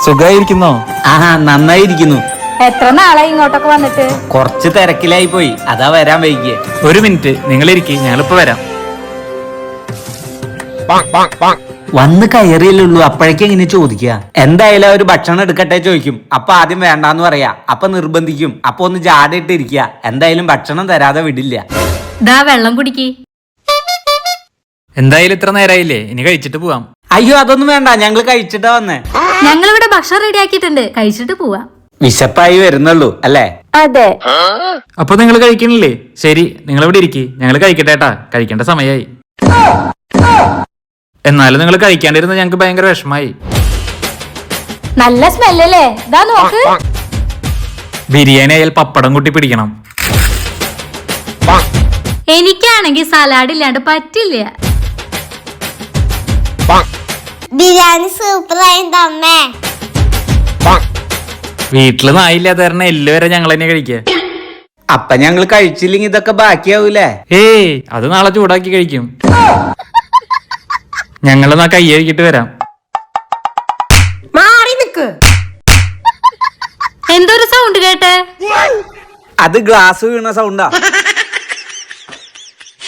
സുഖായിരിക്കുന്നോ? നന്നായിരിക്കുന്നു. എത്ര നാളായി ഇങ്ങോട്ടൊക്കെ വന്നിട്ട്? കുറച്ച് തിരക്കിലായി പോയി, അതാ വരാൻ വൈകിയേ. ഒരു മിനിറ്റ്, നിങ്ങളിരിക്കി, ഞങ്ങളിപ്പോ വരാം. വന്ന് കയറിയല്ലുള്ളൂ, അപ്പോഴേക്കും എങ്ങനെ ചോദിക്കുക? എന്തായാലും ഒരു ഭക്ഷണം എടുക്കട്ടെ ചോദിക്കും. അപ്പൊ ആദ്യം വേണ്ടാന്ന് പറയാ, അപ്പൊ നിർബന്ധിക്കും. അപ്പൊ ഒന്ന് ജാടയിട്ടിരിക്കുക. എന്തായാലും ഭക്ഷണം തരാതെ വിടില്ല. വെള്ളം കുടിക്ക്. എന്തായാലും ഇത്ര നേരായില്ലേ, ഇനി കഴിച്ചിട്ട് പോവാം. അയ്യോ, അതൊന്നും വേണ്ട, ഞങ്ങള് കഴിച്ചിട്ടാ വന്നേ. ഞങ്ങളിവിടെ ഭക്ഷണം റെഡി ആക്കിയിട്ടുണ്ട്, കഴിച്ചിട്ട് പോവാം. വിശപ്പായി വരുന്നുള്ളൂ അല്ലേ? അതെ. അപ്പൊ നിങ്ങൾ കഴിക്കണില്ലേ? ശരി, നിങ്ങൾ ഇവിടെ ഇരിക്കി, ഞങ്ങൾ കഴിക്കട്ടേട്ടാ. കഴിക്കേണ്ട സമയമായി. എന്നാലും നിങ്ങൾ കഴിക്കാണ്ടിരുന്ന ഞങ്ങൾക്ക് ഭയങ്കര വിഷമായി. നല്ല സ്മെല്ലല്ലേ? ഇതാ നോക്ക്. ബിരിയാണി ആയാൽ പപ്പടം കൂട്ടി പിടിക്കണം. എനിക്കാണെങ്കിൽ സലാഡ് ഇല്ലാണ്ട് പറ്റില്ല. ബിരിയാണി സൂപ്പറായിട്ട് അമ്മേ. വീട്ടില് നായില്ലാതെ കാരണം എല്ല് വരെ ഞങ്ങൾ തന്നെ കഴിക്കുക. അപ്പൊ ഞങ്ങൾ കഴിച്ചില്ലെങ്കിൽ ഇതൊക്കെ ബാക്കിയാവൂലേ? ഏയ്, അത് നാളെ ചൂടാക്കി കഴിക്കും. ഞങ്ങളെന്നാ കൈ കഴുകിട്ട് വരാം. മാറി നിക്ക്. എന്തൊരു സൗണ്ട് കേട്ടെ? അത് ഗ്ലാസ് വീണ സൗണ്ടാ.